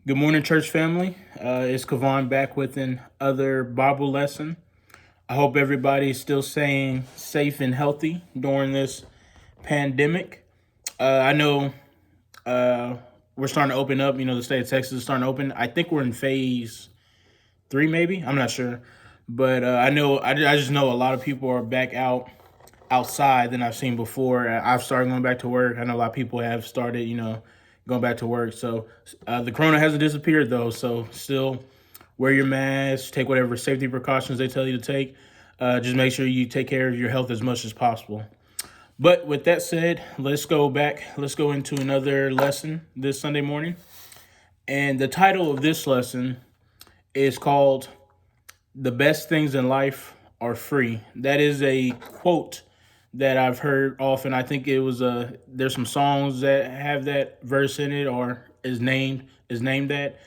Good morning, church family. It's Kavan back with another Bible lesson. I hope everybody is still staying safe and healthy during this pandemic. I know we're starting to open up. The state of Texas is starting to open. I think we're in phase three, maybe. I'm not sure, but I just know a lot of people are back outside than I've seen before. I've started going back to work. I know a lot of people have started, going back to work. So the corona hasn't disappeared though. So still wear your mask, take whatever safety precautions they tell you to take. Just make sure you take care of your health as much as possible. But with that said, let's go back. Let's go into another lesson this Sunday morning. And the title of this lesson is called "The Best Things in Life Are Free." That is a quote that I've heard often. I think it was there's some songs that have that verse in it or is named that.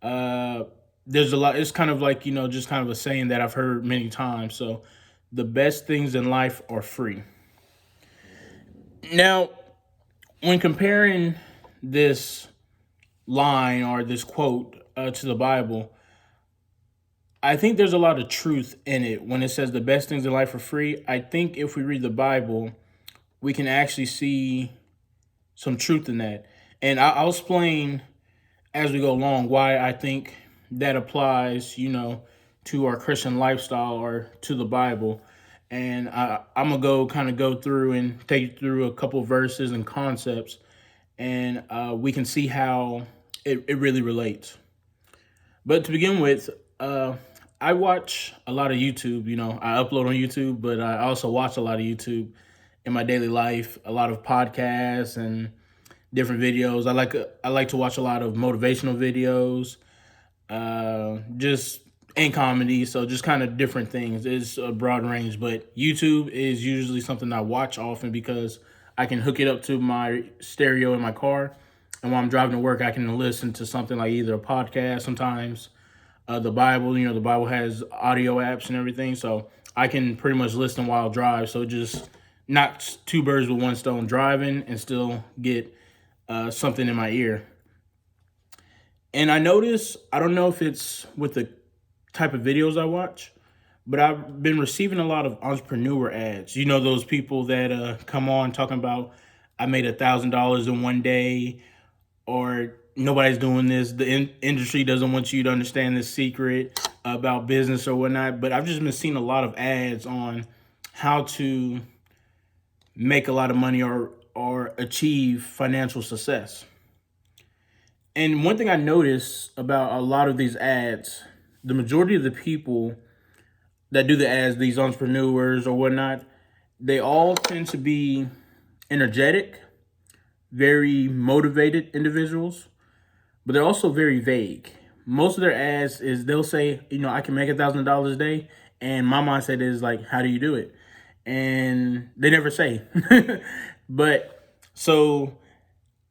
Uh there's a lot. It's kind of like, just kind of a saying that I've heard many times. So the best things in life are free. Now, when comparing this line or this quote to the Bible, I think there's a lot of truth in it when it says the best things in life are free. I think if we read the Bible, we can actually see some truth in that. And I'll explain as we go along why I think that applies, to our Christian lifestyle or to the Bible. And I'm going to go through and take you through a couple verses and concepts, and we can see how it really relates. But to begin with, I watch a lot of YouTube. I upload on YouTube, but I also watch a lot of YouTube in my daily life. A lot of podcasts and different videos. I like to watch a lot of motivational videos, just and comedy. So just kind of different things. It's a broad range, but YouTube is usually something I watch often because I can hook it up to my stereo in my car, and while I'm driving to work, I can listen to something like either a podcast sometimes, the Bible. The Bible has audio apps and everything, so I can pretty much listen while I drive. So it just knocks two birds with one stone: driving and still get something in my ear. And I don't know if it's with the type of videos I watch, but I've been receiving a lot of entrepreneur ads. Those people that come on talking about, I made $1,000 in one day, or nobody's doing this. The industry doesn't want you to understand this secret about business or whatnot. But I've just been seeing a lot of ads on how to make a lot of money or achieve financial success. And one thing I notice about a lot of these ads, the majority of the people that do the ads, these entrepreneurs or whatnot, they all tend to be energetic, very motivated individuals, but they're also very vague. Most of their ads is they'll say, I can make $1,000 a day, and my mindset is like, how do you do it? And they never say. But so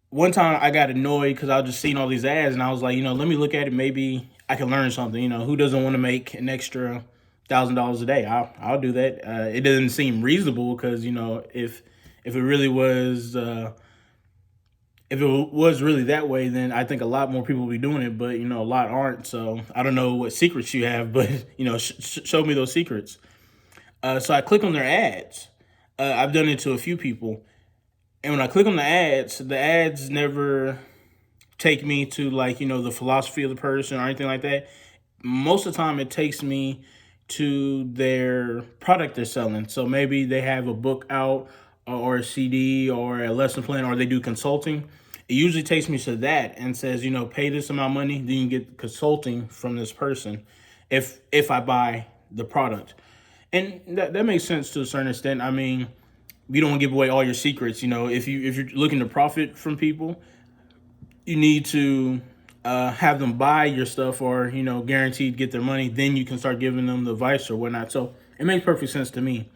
one time I got annoyed because I was just seeing all these ads, and I was like, let me look at it. Maybe I can learn something. Who doesn't want to make an extra $1,000 a day? I'll do that. It doesn't seem reasonable because if it really was. If it was really that way, then I think a lot more people would be doing it, but a lot aren't. So I don't know what secrets you have, but show me those secrets. So I click on their ads. I've done it to a few people, and when I click on the ads never take me to the philosophy of the person or anything like that. Most of the time, it takes me to their product they're selling. So maybe they have a book out or a CD or a lesson plan, or they do consulting. It usually takes me to that and says, pay this amount of money, then you get consulting from this person if I buy the product. And that makes sense to a certain extent. I mean, you don't want to give away all your secrets. If you're looking to profit from people, you need to have them buy your stuff or guaranteed get their money. Then you can start giving them the advice or whatnot. So it makes perfect sense to me.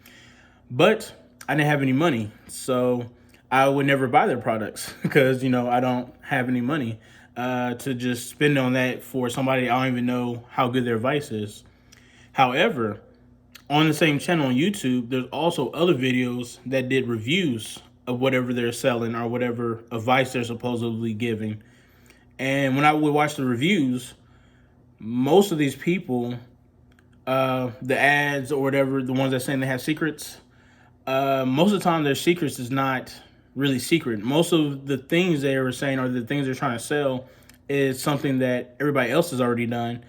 But I didn't have any money, so I would never buy their products because I don't have any money to just spend on that for somebody I don't even know how good their advice is. However, on the same channel on YouTube, there's also other videos that did reviews of whatever they're selling or whatever advice they're supposedly giving. And when I would watch the reviews, most of these people, the ads or whatever, the ones that saying they have secrets, most of the time their secrets is not really secret. Most of the things they were saying or the things they're trying to sell is something that everybody else has already done.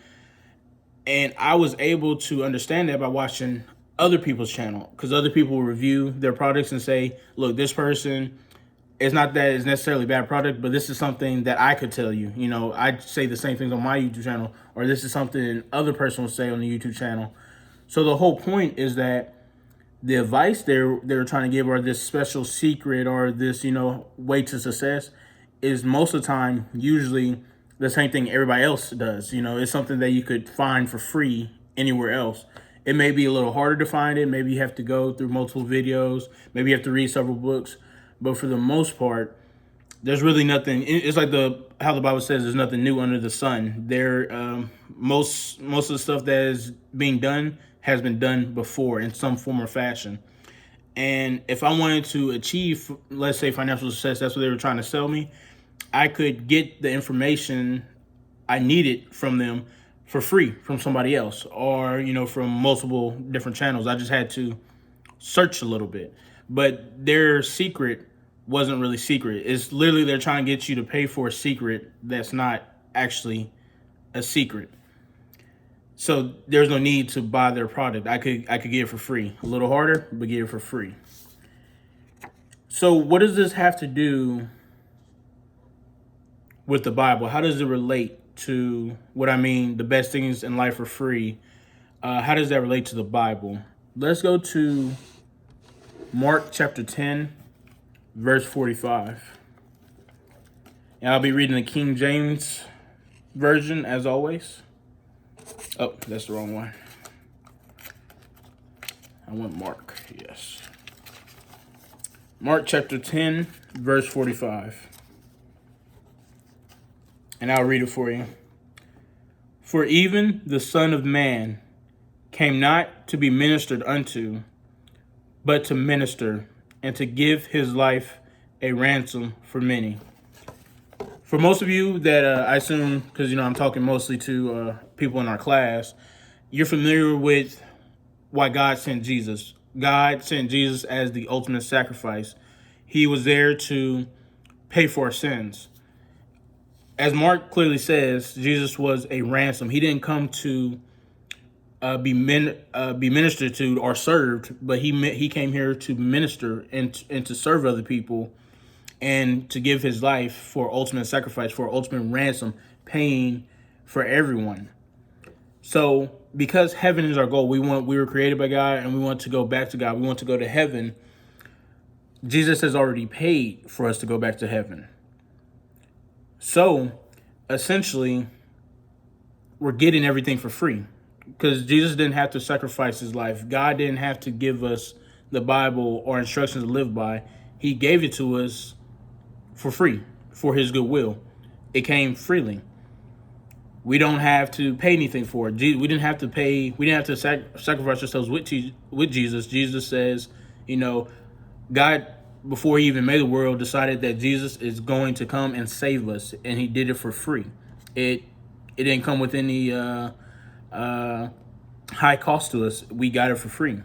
And I was able to understand that by watching other people's channel, because other people review their products and say, look, this person, it's not that it's necessarily a bad product, but this is something that I could tell you. You know, I say the same things on my YouTube channel, or this is something other person will say on the YouTube channel. So the whole point is that the advice they're trying to give, or this special secret, or this, you know, way to success, is most of the time usually the same thing everybody else does. You know, it's something that you could find for free anywhere else. It may be a little harder to find it. Maybe you have to go through multiple videos. Maybe you have to read several books. But for the most part, there's really nothing. It's like how the Bible says there's nothing new under the sun. Most of the stuff that is being done has been done before in some form or fashion. And if I wanted to achieve, let's say, financial success, that's what they were trying to sell me, I could get the information I needed from them for free from somebody else, or, you know, from multiple different channels. I just had to search a little bit. But their secret wasn't really secret. It's literally they're trying to get you to pay for a secret that's not actually a secret. So there's no need to buy their product. I could get it for free. A little harder, but get it for free. So what does this have to do with the Bible? How does it relate to what I mean, the best things in life are free? How does that relate to the Bible? Let's go to Mark chapter 10, verse 45. And I'll be reading the King James Version as always. Oh, that's the wrong one. I want Mark, yes. Mark chapter 10, verse 45. And I'll read it for you. For even the Son of Man came not to be ministered unto, but to minister, and to give his life a ransom for many. For most of you that I assume, because, you know, I'm talking mostly to people in our class, you're familiar with why God sent Jesus. God sent Jesus as the ultimate sacrifice. He was there to pay for our sins. As Mark clearly says, Jesus was a ransom. He didn't come to be ministered to or served, but he came here to minister and to serve other people, and to give his life for ultimate sacrifice, for ultimate ransom, paying for everyone. So because heaven is our goal, we were created by God and we want to go back to God. We want to go to heaven. Jesus has already paid for us to go back to heaven. So essentially, we're getting everything for free because Jesus didn't have to sacrifice his life. God didn't have to give us the Bible or instructions to live by. He gave it to us for free, for his goodwill. It came freely. We don't have to pay anything for it. We didn't have to pay. We didn't have to sacrifice ourselves with Jesus. Jesus says, you know, God, before he even made the world, decided that Jesus is going to come and save us, and he did it for free. It didn't come with any high cost to us. We got it for free.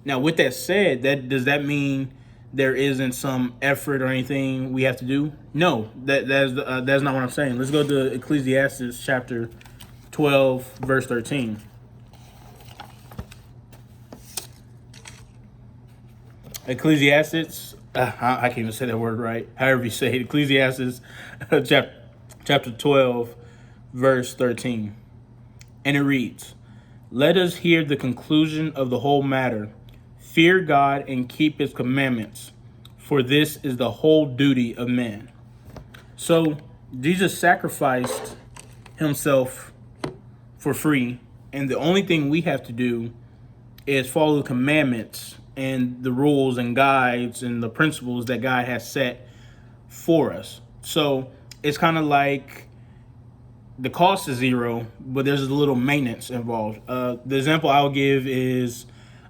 Now, with that said, does that mean there isn't some effort or anything we have to do? No, that's not what I'm saying. Let's go to Ecclesiastes chapter 12, verse 13. Ecclesiastes, I can't even say that word right. However you say it, Ecclesiastes chapter 12, verse 13. And it reads, "Let us hear the conclusion of the whole matter. Fear God and keep his commandments, for this is the whole duty of man." So Jesus sacrificed himself for free, and the only thing we have to do is follow the commandments and the rules and guides and the principles that God has set for us. So it's kind of like the cost is zero, but there's a little maintenance involved. The example I'll give is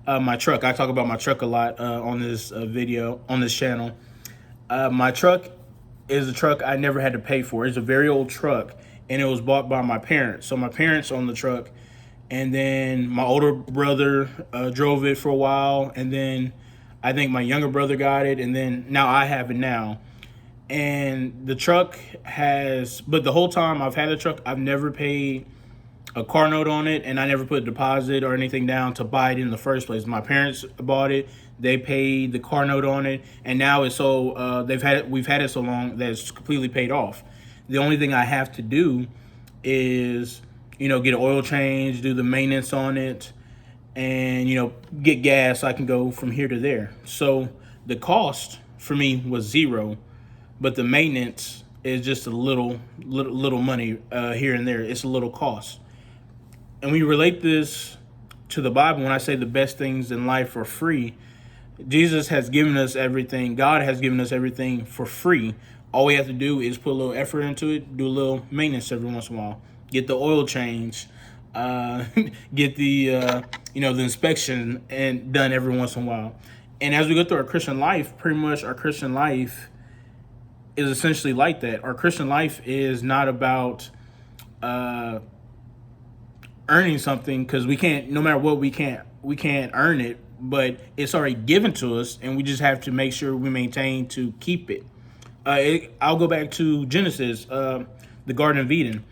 my truck. I talk about my truck a lot on this video, on this channel. My truck is a truck I never had to pay for. It's a very old truck, and it was bought by my parents. So my parents owned the truck, and then my older brother drove it for a while, and then I think my younger brother got it, and then now I have it now. And the truck has, but the whole time I've had the truck, I've never paid a car note on it, and I never put a deposit or anything down to buy it in the first place. My parents bought it; they paid the car note on it, and now it's so we've had it so long that it's completely paid off. The only thing I have to do is, get an oil change, do the maintenance on it, and get gas so I can go from here to there. So the cost for me was zero, but the maintenance is just a little money here and there. It's a little cost. And we relate this to the Bible. When I say the best things in life are free, Jesus has given us everything. God has given us everything for free. All we have to do is put a little effort into it, do a little maintenance every once in a while, get the oil change, get the the inspection and done every once in a while. And as we go through our Christian life, pretty much our Christian life is essentially like that. Our Christian life is not about earning something, because we can't. No matter what, we can't earn it. But it's already given to us, and we just have to make sure we maintain to keep it. I'll go back to Genesis, the Garden of Eden.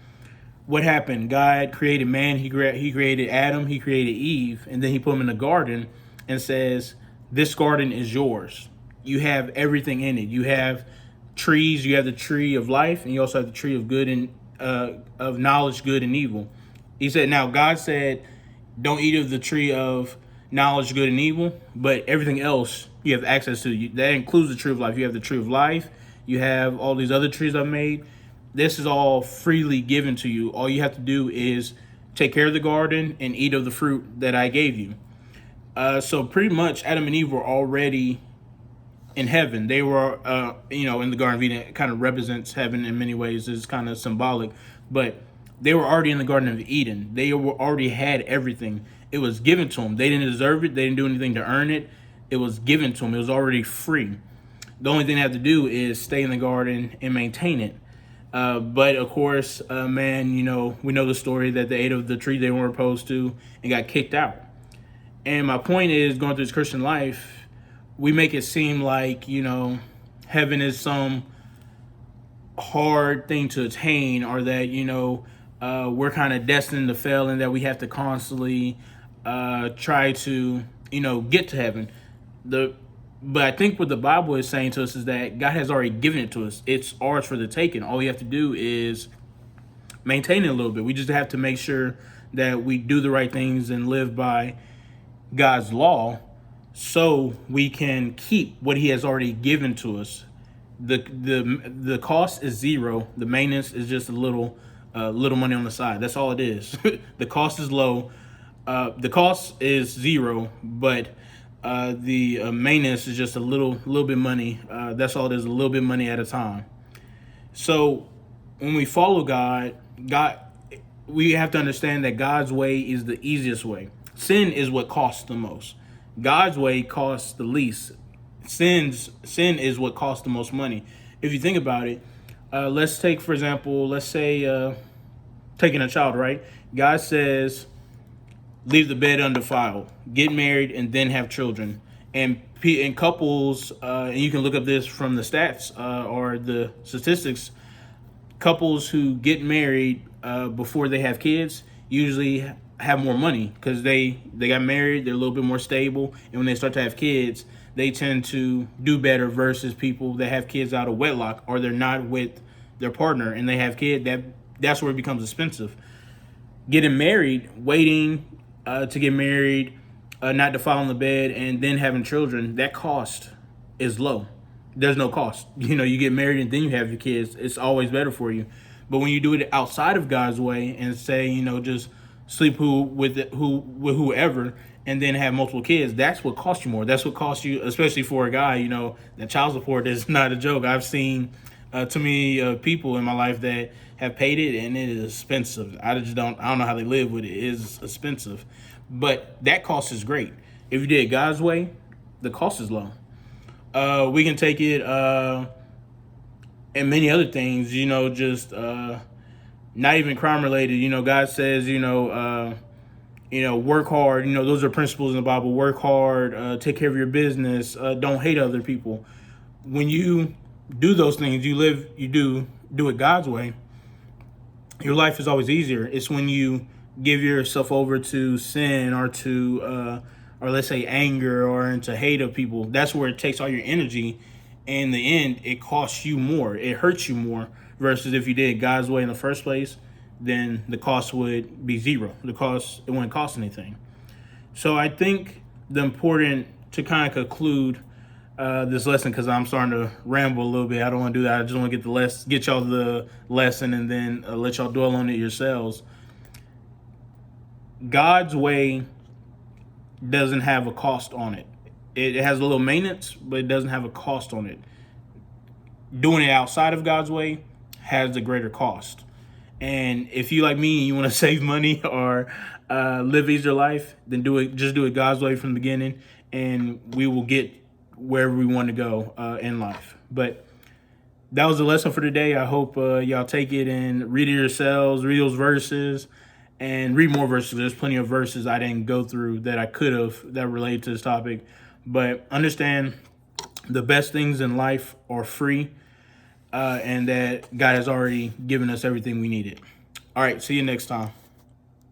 What happened? God created man. He created Adam. He created Eve, and then he put them in the garden and says, "This garden is yours. You have everything in it. You have trees. You have the tree of life, and you also have the tree of good and of knowledge, good and evil." He said, now God said, don't eat of the tree of knowledge, good and evil, but everything else you have access to. That includes the tree of life. You have the tree of life. You have all these other trees I've made. This is all freely given to you. All you have to do is take care of the garden and eat of the fruit that I gave you. So pretty much Adam and Eve were already in heaven. They were, in the Garden of Eden. It kind of represents heaven in many ways. It's kind of symbolic, but they were already in the Garden of Eden. They already had everything. It was given to them. They didn't deserve it. They didn't do anything to earn it. It was given to them. It was already free. The only thing they have to do is stay in the garden and maintain it. But of course, we know the story that they ate of the tree they weren't supposed to and got kicked out. And my point is, going through this Christian life, we make it seem like, heaven is some hard thing to attain, or that, we're kind of destined to fail, and that we have to constantly try to, get to heaven. But I think what the Bible is saying to us is that God has already given it to us. It's ours for the taking. All we have to do is maintain it a little bit. We just have to make sure that we do the right things and live by God's law, so we can keep what He has already given to us. The cost is zero. The maintenance is just a little money on the side. That's all it is. The cost is low. The cost is zero, but the maintenance is just a little bit money. That's all it is. A little bit money at a time. So when we follow God, we have to understand that God's way is the easiest way. Sin is what costs the most. God's way costs the least. Sin is what costs the most money. If you think about it, let's take, for example, taking a child, right? God says, leave the bed undefiled, get married, and then have children. And couples, and you can look up this from the stats or the statistics, couples who get married before they have kids usually have more money, because they got married, they're a little bit more stable, and when they start to have kids, they tend to do better versus people that have kids out of wedlock, or they're not with their partner and they have kids. That's where it becomes expensive. Getting married, waiting to get married, not defiling the bed, and then having children, that cost is low. There's no cost. You get married and then you have your kids. It's always better for you. But when you do it outside of God's way and say, just sleep with whoever, and then have multiple kids, that's what costs you more. That's what costs you, especially for a guy. That child support is not a joke. I've seen too many people in my life that have paid it, and it is expensive. I don't know how they live with it. It is expensive, but that cost is great. If you did it God's way, the cost is low. We can take it, and and many other things, just not even crime related. God says, work hard. Those are principles in the Bible. Work hard, take care of your business, don't hate other people. When you do those things, you do it God's way, your life is always easier. It's when you give yourself over to sin or to, or let's say anger or into hate of people, that's where it takes all your energy. In the end, it costs you more. It hurts you more versus if you did God's way in the first place, then the cost would be zero. It wouldn't cost anything. So I think the important to kind of conclude this lesson, because I'm starting to ramble a little bit. I don't want to do that. I just want to get y'all the lesson and then let y'all dwell on it yourselves. God's way doesn't have a cost on it. It has a little maintenance, but it doesn't have a cost on it. Doing it outside of God's way has a greater cost. And if you like me and you want to save money or live easier life, then just do it God's way from the beginning, and we will get wherever we want to go in life. But that was the lesson for today. I hope y'all take it and read it yourselves, read those verses, and read more verses. There's plenty of verses I didn't go through that I could have that relate to this topic. But understand the best things in life are free, and that God has already given us everything we needed. All right, see you next time.